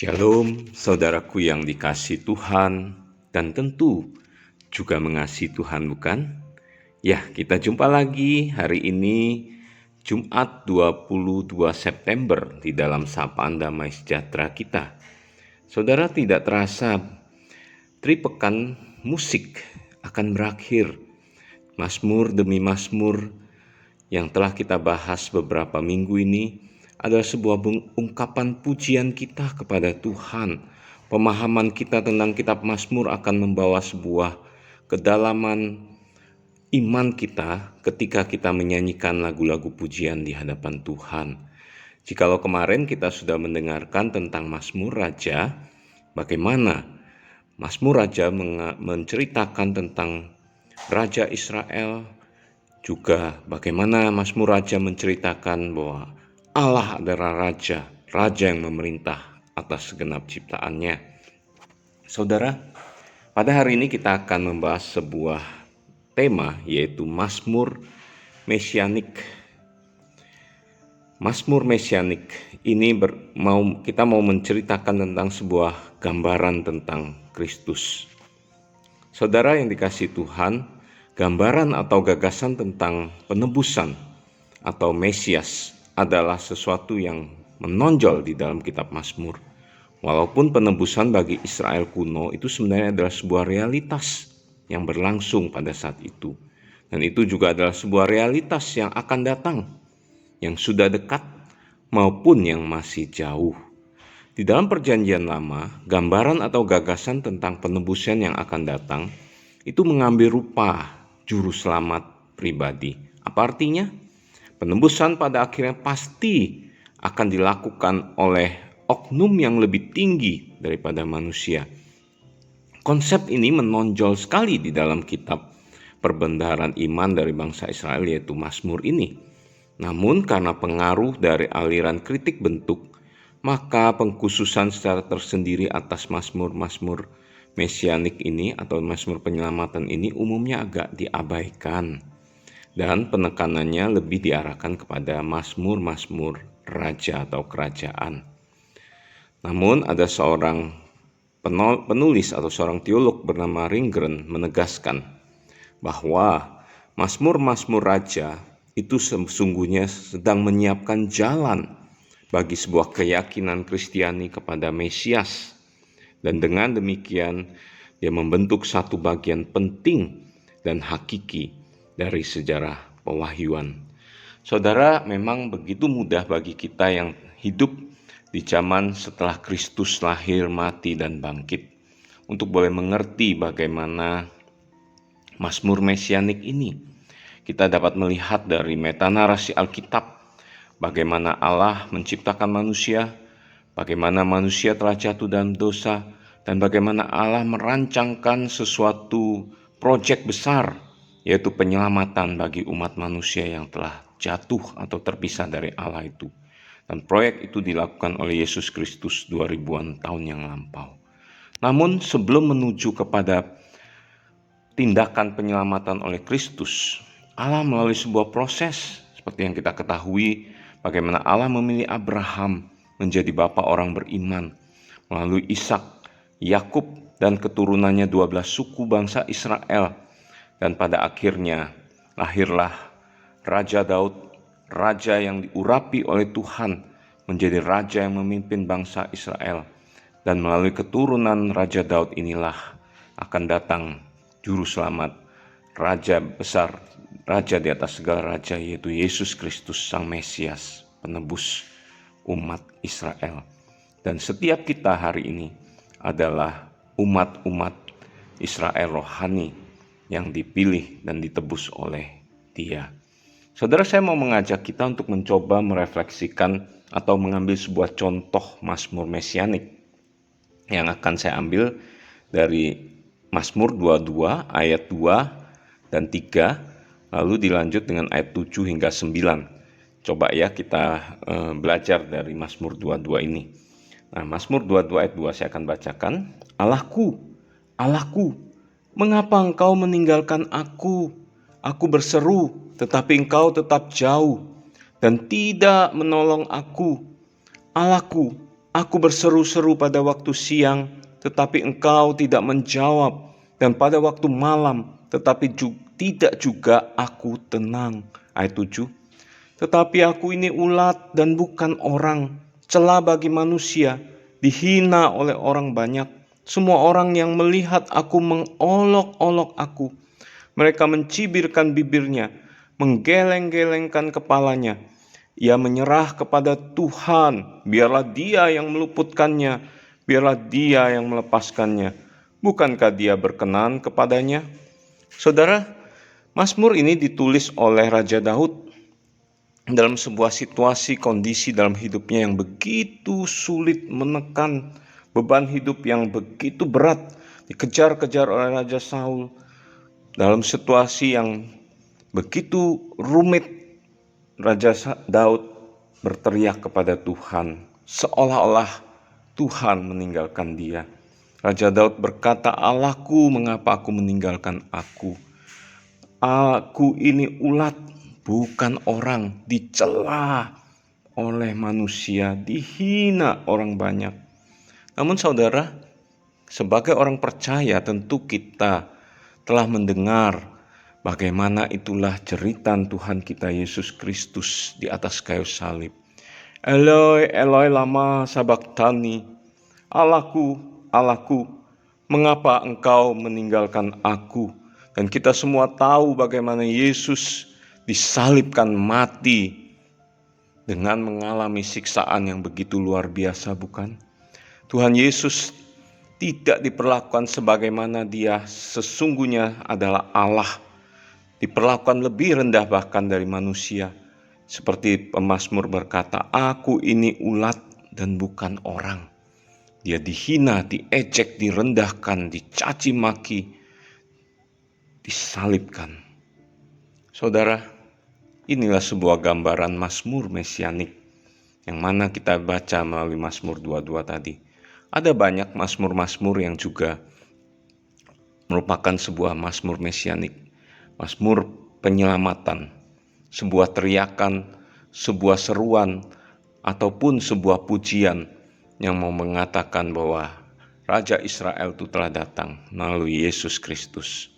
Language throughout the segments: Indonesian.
Shalom, saudaraku yang dikasihi Tuhan dan tentu juga mengasihi Tuhan, bukan? Ya, kita jumpa lagi hari ini Jumat 22 September di dalam sapaan damai sejahtera kita. Saudara, tidak terasa tripekan musik akan berakhir. Mazmur demi mazmur yang telah kita bahas beberapa minggu ini adalah sebuah ungkapan pujian kita kepada Tuhan. Pemahaman kita tentang kitab Mazmur akan membawa sebuah kedalaman iman kita ketika kita menyanyikan lagu-lagu pujian di hadapan Tuhan. Jikalau kemarin kita sudah mendengarkan tentang Mazmur Raja, bagaimana Mazmur Raja menceritakan tentang Raja Israel, juga bagaimana Mazmur Raja menceritakan bahwa Allah adalah Raja yang memerintah atas segenap ciptaannya. Saudara, pada hari ini kita akan membahas sebuah tema, yaitu Mazmur Mesianik. Mazmur Mesianik ini kita mau menceritakan tentang sebuah gambaran tentang Kristus. Saudara yang dikasihi Tuhan, gambaran atau gagasan tentang penebusan atau Mesias adalah sesuatu yang menonjol di dalam kitab Mazmur. Walaupun penebusan bagi Israel kuno itu sebenarnya adalah sebuah realitas yang berlangsung pada saat itu. Dan itu juga adalah sebuah realitas yang akan datang, yang sudah dekat maupun yang masih jauh. Di dalam perjanjian lama, gambaran atau gagasan tentang penebusan yang akan datang itu mengambil rupa juru selamat pribadi. Apa artinya? Penebusan pada akhirnya pasti akan dilakukan oleh oknum yang lebih tinggi daripada manusia. Konsep ini menonjol sekali di dalam kitab perbendaharaan iman dari bangsa Israel, yaitu Mazmur ini. Namun karena pengaruh dari aliran kritik bentuk, maka pengkhususan secara tersendiri atas Mazmur-Mazmur Mesianik ini atau Mazmur penyelamatan ini umumnya agak diabaikan, dan penekanannya lebih diarahkan kepada Mazmur-Mazmur raja atau kerajaan. Namun ada seorang penulis atau seorang teolog bernama Ringgren menegaskan bahwa Mazmur-Mazmur raja itu sesungguhnya sedang menyiapkan jalan bagi sebuah keyakinan Kristiani kepada Mesias. Dan dengan demikian dia membentuk satu bagian penting dan hakiki dari sejarah pewahyuan. Saudara, memang begitu mudah bagi kita yang hidup di zaman setelah Kristus lahir, mati, dan bangkit untuk boleh mengerti bagaimana Mazmur Mesianik ini. Kita dapat melihat dari metanarasi Alkitab bagaimana Allah menciptakan manusia, bagaimana manusia telah jatuh dalam dosa, dan bagaimana Allah merancangkan sesuatu proyek besar, yaitu penyelamatan bagi umat manusia yang telah jatuh atau terpisah dari Allah itu. Dan proyek itu dilakukan oleh Yesus Kristus 2000-an tahun yang lampau. Namun sebelum menuju kepada tindakan penyelamatan oleh Kristus, Allah melalui sebuah proses seperti yang kita ketahui, bagaimana Allah memilih Abraham menjadi bapa orang beriman, melalui Ishak, Yakub, dan keturunannya 12 suku bangsa Israel. Dan pada akhirnya lahirlah Raja Daud, raja yang diurapi oleh Tuhan menjadi raja yang memimpin bangsa Israel. Dan melalui keturunan Raja Daud inilah akan datang juru selamat, raja besar, raja di atas segala raja, yaitu Yesus Kristus sang Mesias, penebus umat Israel. Dan setiap kita hari ini adalah umat-umat Israel rohani yang dipilih dan ditebus oleh Dia. Saudara, saya mau mengajak kita untuk mencoba merefleksikan atau mengambil sebuah contoh Mazmur Mesianik yang akan saya ambil dari Mazmur 22 ayat 2 dan 3, lalu dilanjut dengan ayat 7 hingga 9. Coba ya kita belajar dari Mazmur 22 ini. Nah, Mazmur 22 ayat 2 saya akan bacakan. Allahku, Allahku, mengapa engkau meninggalkan aku? Aku berseru, tetapi engkau tetap jauh dan tidak menolong aku. Allahku, Aku berseru-seru pada waktu siang, tetapi engkau tidak menjawab. Dan pada waktu malam, tetapi tidak juga aku tenang. Ayat 7. Tetapi aku ini ulat dan bukan orang, celah bagi manusia, dihina oleh orang banyak. Semua orang yang melihat aku mengolok-olok aku. Mereka mencibirkan bibirnya, menggeleng-gelengkan kepalanya. Ia menyerah kepada Tuhan, biarlah Dia yang meluputkannya, biarlah Dia yang melepaskannya. Bukankah Dia berkenan kepadanya? Saudara, Mazmur ini ditulis oleh Raja Daud dalam sebuah situasi kondisi dalam hidupnya yang begitu sulit, menekan beban hidup yang begitu berat, dikejar-kejar oleh Raja Saul, dalam situasi yang begitu rumit. Raja Daud berteriak kepada Tuhan, seolah-olah Tuhan meninggalkan dia. Raja Daud berkata, "Allahku, mengapa aku meninggalkan aku? Aku ini ulat, bukan orang, dicela oleh manusia, dihina orang banyak." Namun saudara, sebagai orang percaya tentu kita telah mendengar bagaimana itulah jeritan Tuhan kita Yesus Kristus di atas kayu salib. Eloi, Eloi lama sabachthani. Allahku, Allahku, mengapa engkau meninggalkan aku? Dan kita semua tahu bagaimana Yesus disalibkan mati dengan mengalami siksaan yang begitu luar biasa, bukan? Tuhan Yesus tidak diperlakukan sebagaimana Dia sesungguhnya adalah Allah. Diperlakukan lebih rendah bahkan dari manusia. Seperti pemazmur berkata, "Aku ini ulat dan bukan orang." Dia dihina, diejek, direndahkan, dicaci maki, disalibkan. Saudara, inilah sebuah gambaran mazmur mesianik yang mana kita baca melalui Mazmur 22 tadi. Ada banyak mazmur-mazmur yang juga merupakan sebuah mazmur mesianik. Mazmur penyelamatan, sebuah teriakan, sebuah seruan, ataupun sebuah pujian yang mau mengatakan bahwa Raja Israel itu telah datang melalui Yesus Kristus.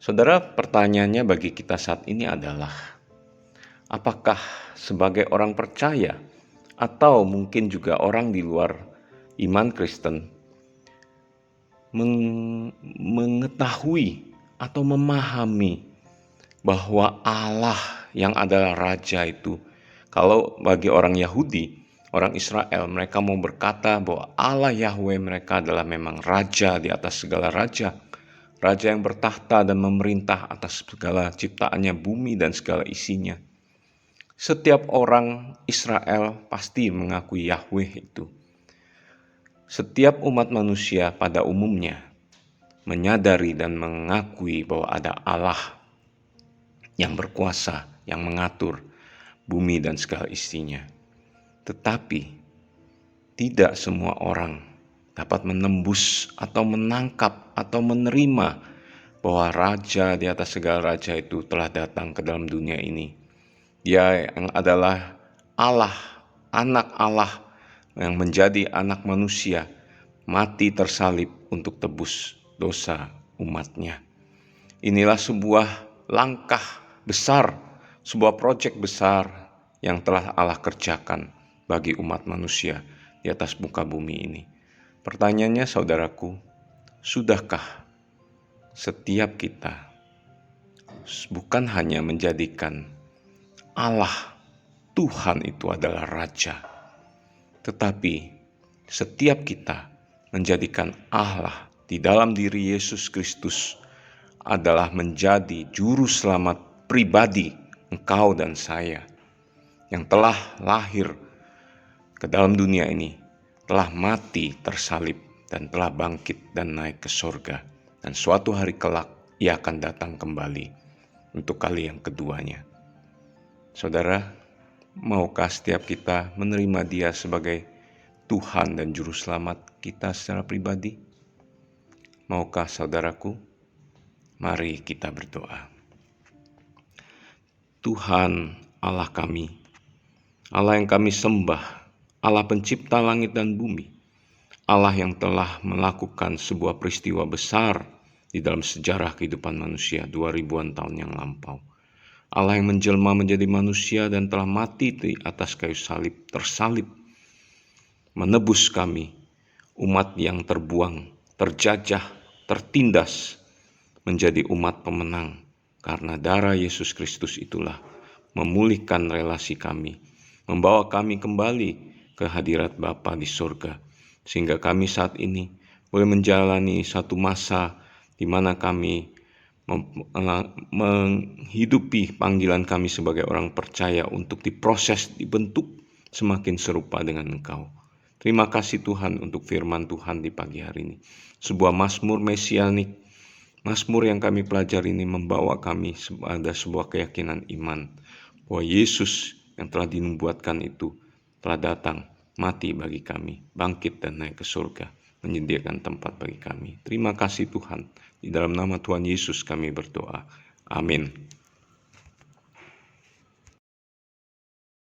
Saudara, pertanyaannya bagi kita saat ini adalah, apakah sebagai orang percaya atau mungkin juga orang di luar iman Kristen mengetahui atau memahami bahwa Allah yang adalah Raja itu, kalau bagi orang Yahudi, orang Israel, mereka mau berkata bahwa Allah Yahweh mereka adalah memang Raja di atas segala raja, Raja yang bertahta dan memerintah atas segala ciptaannya, bumi dan segala isinya. Setiap orang Israel pasti mengakui Yahweh itu. Setiap umat manusia pada umumnya menyadari dan mengakui bahwa ada Allah yang berkuasa, yang mengatur bumi dan segala isinya. Tetapi tidak semua orang dapat menembus atau menangkap atau menerima bahwa Raja di atas segala raja itu telah datang ke dalam dunia ini. Dia yang adalah Allah, anak Allah yang menjadi anak manusia, mati tersalib untuk tebus dosa umatnya. Inilah sebuah langkah besar, sebuah proyek besar yang telah Allah kerjakan bagi umat manusia di atas muka bumi ini. Pertanyaannya saudaraku, sudahkah setiap kita bukan hanya menjadikan Allah, Tuhan itu adalah Raja, tetapi setiap kita menjadikan Allah di dalam diri Yesus Kristus adalah menjadi juru selamat pribadi engkau dan saya yang telah lahir ke dalam dunia ini, telah mati tersalib dan telah bangkit dan naik ke surga, dan suatu hari kelak Ia akan datang kembali untuk kali yang keduanya. Saudara, maukah setiap kita menerima Dia sebagai Tuhan dan Juru Selamat kita secara pribadi? Maukah saudaraku? Mari kita berdoa. Tuhan Allah kami, Allah yang kami sembah, Allah pencipta langit dan bumi, Allah yang telah melakukan sebuah peristiwa besar di dalam sejarah kehidupan manusia 2000-an tahun yang lampau. Allah yang menjelma menjadi manusia dan telah mati di atas kayu salib, tersalib, menebus kami, umat yang terbuang, terjajah, tertindas, menjadi umat pemenang. Karena darah Yesus Kristus itulah memulihkan relasi kami, membawa kami kembali ke hadirat Bapa di surga, sehingga kami saat ini boleh menjalani satu masa di mana kami menghidupi panggilan kami sebagai orang percaya untuk diproses, dibentuk semakin serupa dengan Engkau. Terima kasih Tuhan untuk firman Tuhan di pagi hari ini. Sebuah mazmur mesianik, mazmur yang kami pelajari ini membawa kami pada sebuah keyakinan iman bahwa Yesus yang telah dinubuatkan itu telah datang, mati bagi kami, bangkit dan naik ke surga, menyediakan tempat bagi kami. Terima kasih Tuhan. Di dalam nama Tuhan Yesus kami berdoa. Amin.